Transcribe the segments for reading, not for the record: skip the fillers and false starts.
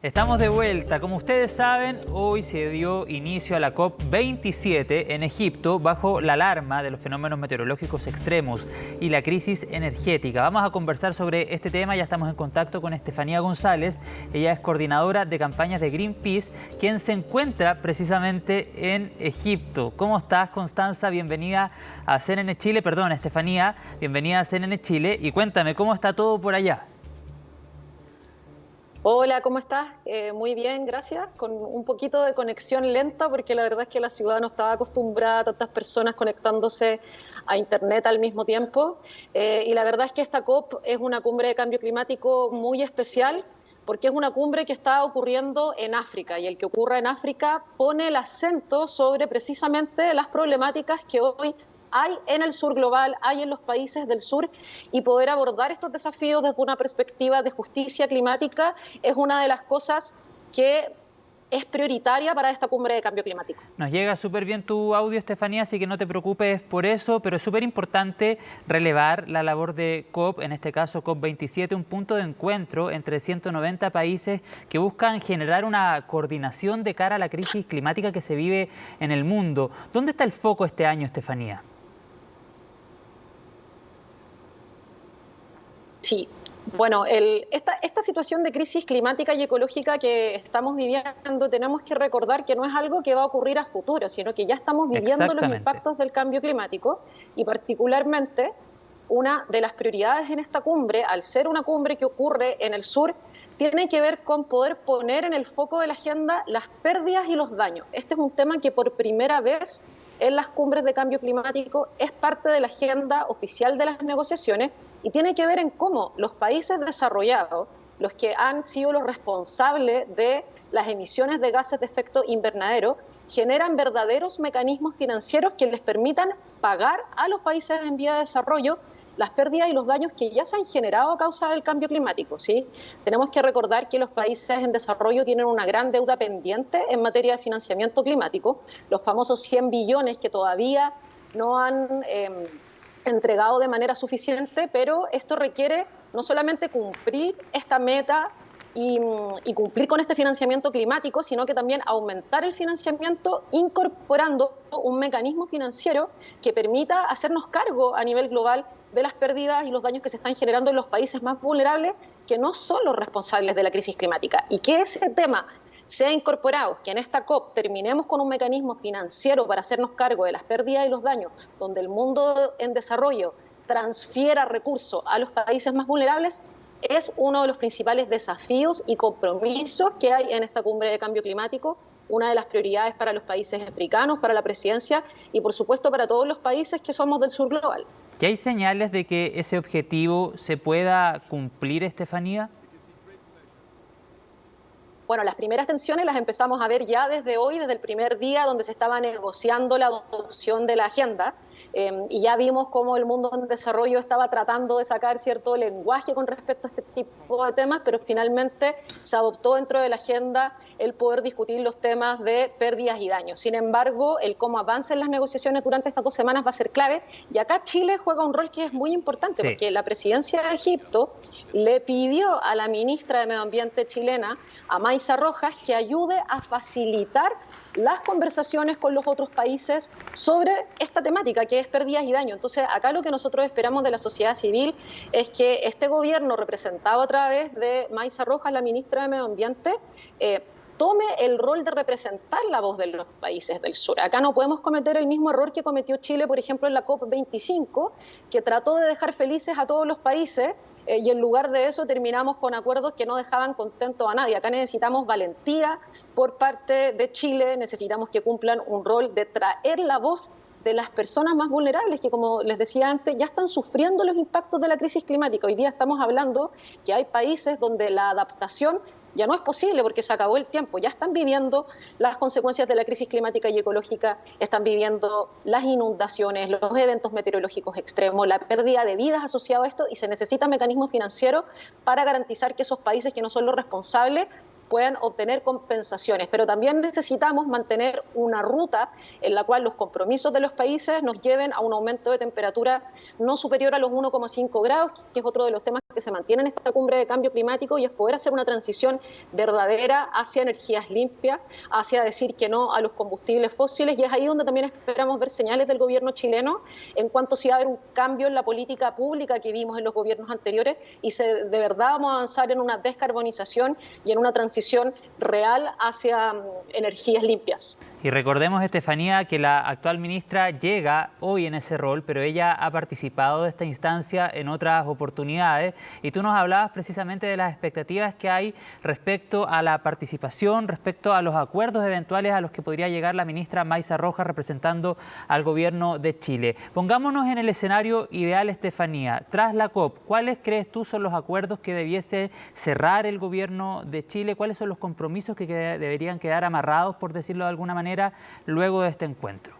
Estamos de vuelta. Como ustedes saben, hoy se dio inicio a la COP27 en Egipto bajo la alarma de los fenómenos meteorológicos extremos y la crisis energética. Vamos a conversar sobre este tema. Ya estamos en contacto con Estefanía González. Ella es coordinadora de campañas de Greenpeace, quien se encuentra precisamente en Egipto. ¿Cómo estás, Constanza? Bienvenida a CNN Chile. Perdón, Estefanía, bienvenida a CNN Chile. Y cuéntame, ¿cómo está todo por allá? Hola, ¿cómo estás? Muy bien, gracias. Con un poquito de conexión lenta porque la verdad es que la ciudad no estaba acostumbrada a tantas personas conectándose a Internet al mismo tiempo. Y la verdad es que esta COP es una cumbre de cambio climático muy especial porque es una cumbre que está ocurriendo en África y el que ocurra en África pone el acento sobre precisamente las problemáticas que hoy hay en el sur global, hay en los países del sur, y poder abordar estos desafíos desde una perspectiva de justicia climática es una de las cosas que es prioritaria para esta cumbre de cambio climático. Nos llega súper bien tu audio, Estefanía, así que no te preocupes por eso, pero es súper importante relevar la labor de COP, en este caso COP27, un punto de encuentro entre 190 países que buscan generar una coordinación de cara a la crisis climática que se vive en el mundo. ¿Dónde está el foco este año, Estefanía? Sí, bueno, esta situación de crisis climática y ecológica que estamos viviendo, tenemos que recordar que no es algo que va a ocurrir a futuro, sino que ya estamos viviendo los Exactamente. impactos del cambio climático y particularmente una de las prioridades en esta cumbre, al ser una cumbre que ocurre en el sur, tiene que ver con poder poner en el foco de la agenda las pérdidas y los daños. Este es un tema que por primera vez en las cumbres de cambio climático es parte de la agenda oficial de las negociaciones y tiene que ver en cómo los países desarrollados, los que han sido los responsables de las emisiones de gases de efecto invernadero, generan verdaderos mecanismos financieros que les permitan pagar a los países en vía de desarrollo las pérdidas y los daños que ya se han generado a causa del cambio climático, ¿sí? Tenemos que recordar que los países en desarrollo tienen una gran deuda pendiente en materia de financiamiento climático, los famosos 100 billones que todavía no han entregado de manera suficiente, pero esto requiere no solamente cumplir esta meta y cumplir con este financiamiento climático, sino que también aumentar el financiamiento incorporando un mecanismo financiero que permita hacernos cargo a nivel global de las pérdidas y los daños que se están generando en los países más vulnerables, que no son los responsables de la crisis climática. Y que ese tema sea incorporado, que en esta COP terminemos con un mecanismo financiero para hacernos cargo de las pérdidas y los daños, donde el mundo en desarrollo transfiera recursos a los países más vulnerables, es uno de los principales desafíos y compromisos que hay en esta cumbre de cambio climático, una de las prioridades para los países africanos, para la presidencia y por supuesto para todos los países que somos del sur global. ¿Y hay señales de que ese objetivo se pueda cumplir, Estefanía? Bueno, las primeras tensiones las empezamos a ver ya desde hoy, desde el primer día donde se estaba negociando la adopción de la agenda. Y ya vimos cómo el mundo en desarrollo estaba tratando de sacar cierto lenguaje con respecto a este tipo de temas, pero finalmente se adoptó dentro de la agenda el poder discutir los temas de pérdidas y daños. Sin embargo, el cómo avancen las negociaciones durante estas 2 semanas va a ser clave, y acá Chile juega un rol que es muy importante, Sí. porque la presidencia de Egipto le pidió a la ministra de Medio Ambiente chilena, a Maysa Rojas, que ayude a facilitar las conversaciones con los otros países sobre esta temática, que es pérdidas y daño. Entonces, acá lo que nosotros esperamos de la sociedad civil es que este gobierno, representado a través de Maysa Rojas, la ministra de Medio Ambiente, tome el rol de representar la voz de los países del sur. Acá no podemos cometer el mismo error que cometió Chile, por ejemplo, en la COP25, que trató de dejar felices a todos los países, y en lugar de eso terminamos con acuerdos que no dejaban contento a nadie. Acá necesitamos valentía por parte de Chile, necesitamos que cumplan un rol de traer la voz de las personas más vulnerables que, como les decía antes, ya están sufriendo los impactos de la crisis climática. Hoy día estamos hablando que hay países donde la adaptación ya no es posible porque se acabó el tiempo, ya están viviendo las consecuencias de la crisis climática y ecológica, están viviendo las inundaciones, los eventos meteorológicos extremos, la pérdida de vidas asociada a esto, y se necesitan mecanismos financieros para garantizar que esos países que no son los responsables puedan obtener compensaciones, pero también necesitamos mantener una ruta en la cual los compromisos de los países nos lleven a un aumento de temperatura no superior a los 1,5 grados, que es otro de los temas que se mantiene en esta cumbre de cambio climático, y es poder hacer una transición verdadera hacia energías limpias, hacia decir que no a los combustibles fósiles, y es ahí donde también esperamos ver señales del gobierno chileno en cuanto si va a haber un cambio en la política pública que vimos en los gobiernos anteriores y de verdad vamos a avanzar en una descarbonización y en una transición real hacia energías limpias. Y recordemos, Estefanía, que la actual ministra llega hoy en ese rol, pero ella ha participado de esta instancia en otras oportunidades y tú nos hablabas precisamente de las expectativas que hay respecto a la participación, respecto a los acuerdos eventuales a los que podría llegar la ministra Maysa Rojas representando al gobierno de Chile. Pongámonos en el escenario ideal, Estefanía. Tras la COP, ¿cuáles crees tú son los acuerdos que debiese cerrar el gobierno de Chile? ¿Cuáles son los compromisos que deberían quedar amarrados, por decirlo de alguna manera, luego de este encuentro?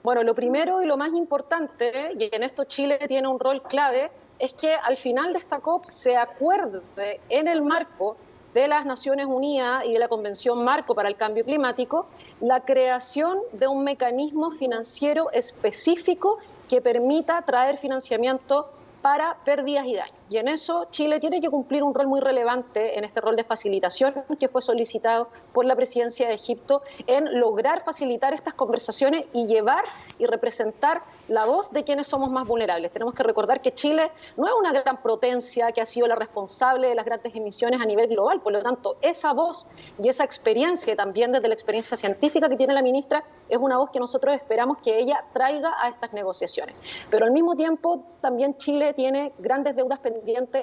Bueno, lo primero y lo más importante, y en esto Chile tiene un rol clave, es que al final de esta COP se acuerde en el marco de las Naciones Unidas y de la Convención Marco para el Cambio Climático la creación de un mecanismo financiero específico que permita traer financiamiento para pérdidas y daños. Y en eso Chile tiene que cumplir un rol muy relevante en este rol de facilitación que fue solicitado por la presidencia de Egipto en lograr facilitar estas conversaciones y llevar y representar la voz de quienes somos más vulnerables. Tenemos que recordar que Chile no es una gran potencia que ha sido la responsable de las grandes emisiones a nivel global, por lo tanto esa voz y esa experiencia, también desde la experiencia científica que tiene la ministra, es una voz que nosotros esperamos que ella traiga a estas negociaciones. Pero al mismo tiempo también Chile tiene grandes deudas pendientes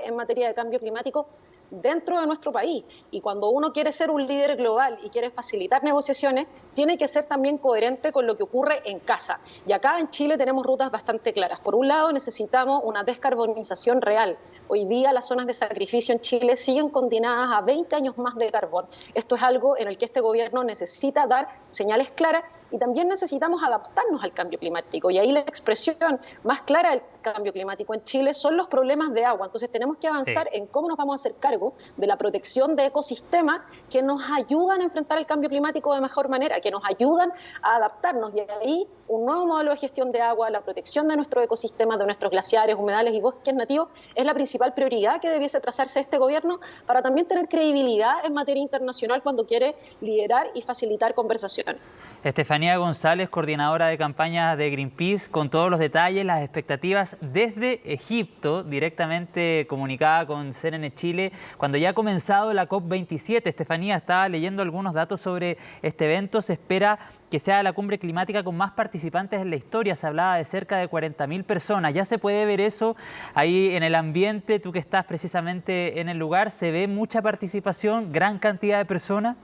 en materia de cambio climático dentro de nuestro país. Y cuando uno quiere ser un líder global y quiere facilitar negociaciones, tiene que ser también coherente con lo que ocurre en casa. Y acá en Chile tenemos rutas bastante claras. Por un lado, necesitamos una descarbonización real. Hoy día las zonas de sacrificio en Chile siguen condenadas a 20 años más de carbón. Esto es algo en el que este gobierno necesita dar señales claras y también necesitamos adaptarnos al cambio climático. Y ahí la expresión más clara del cambio climático en Chile son los problemas de agua. Entonces tenemos que avanzar en cómo nos vamos a hacer cargo de la protección de ecosistemas que nos ayudan a enfrentar el cambio climático de mejor manera, que nos ayudan a adaptarnos. Y ahí un nuevo modelo de gestión de agua, la protección de nuestros ecosistemas, de nuestros glaciares, humedales y bosques nativos, es la principal prioridad que debiese trazarse este gobierno para también tener credibilidad en materia internacional cuando quiere liderar y facilitar conversaciones. Estefanía González, coordinadora de campañas de Greenpeace, con todos los detalles, las expectativas desde Egipto, directamente comunicada con CNN Chile, cuando ya ha comenzado la COP27. Estefanía, estaba leyendo algunos datos sobre este evento. Se espera que sea la cumbre climática con más participantes en la historia. Se hablaba de cerca de 40.000 personas. ¿Ya se puede ver eso ahí en el ambiente? Tú que estás precisamente en el lugar, ¿se ve mucha participación, gran cantidad de personas?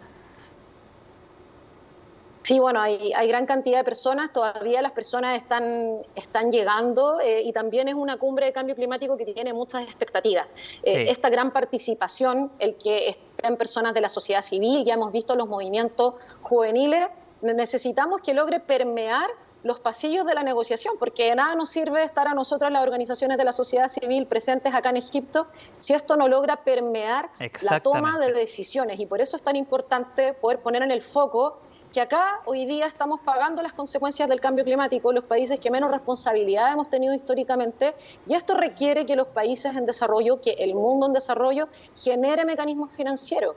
Sí, bueno, hay gran cantidad de personas, todavía las personas están llegando y también es una cumbre de cambio climático que tiene muchas expectativas. Esta gran participación, el que estén personas de la sociedad civil, ya hemos visto los movimientos juveniles, necesitamos que logre permear los pasillos de la negociación, porque de nada nos sirve estar a nosotros, las organizaciones de la sociedad civil presentes acá en Egipto, si esto no logra permear la toma de decisiones. Y por eso es tan importante poder poner en el foco que acá hoy día estamos pagando las consecuencias del cambio climático, los países que menos responsabilidad hemos tenido históricamente, y esto requiere que los países en desarrollo, que el mundo en desarrollo, genere mecanismos financieros,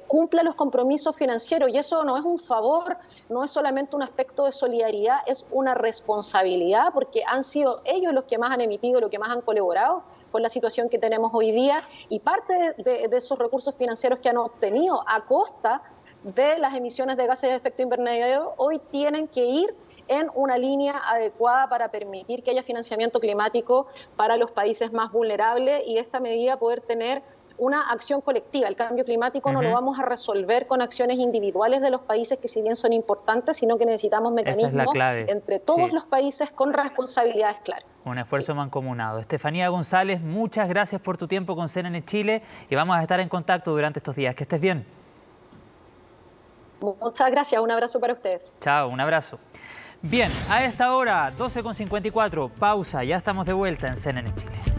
cumpla los compromisos financieros, y eso no es un favor, no es solamente un aspecto de solidaridad, es una responsabilidad, porque han sido ellos los que más han emitido, los que más han colaborado con la situación que tenemos hoy día, y parte de esos recursos financieros que han obtenido a costa de las emisiones de gases de efecto invernadero hoy tienen que ir en una línea adecuada para permitir que haya financiamiento climático para los países más vulnerables y esta medida poder tener una acción colectiva. El cambio climático no lo vamos a resolver con acciones individuales de los países que si bien son importantes, sino que necesitamos mecanismos entre todos los países con responsabilidades claras. Un esfuerzo mancomunado. Estefanía González, muchas gracias por tu tiempo con CNN Chile y vamos a estar en contacto durante estos días. Que estés bien. Muchas gracias, un abrazo para ustedes. Chao, un abrazo. Bien, a esta hora, 12:54, pausa, ya estamos de vuelta en CNN Chile.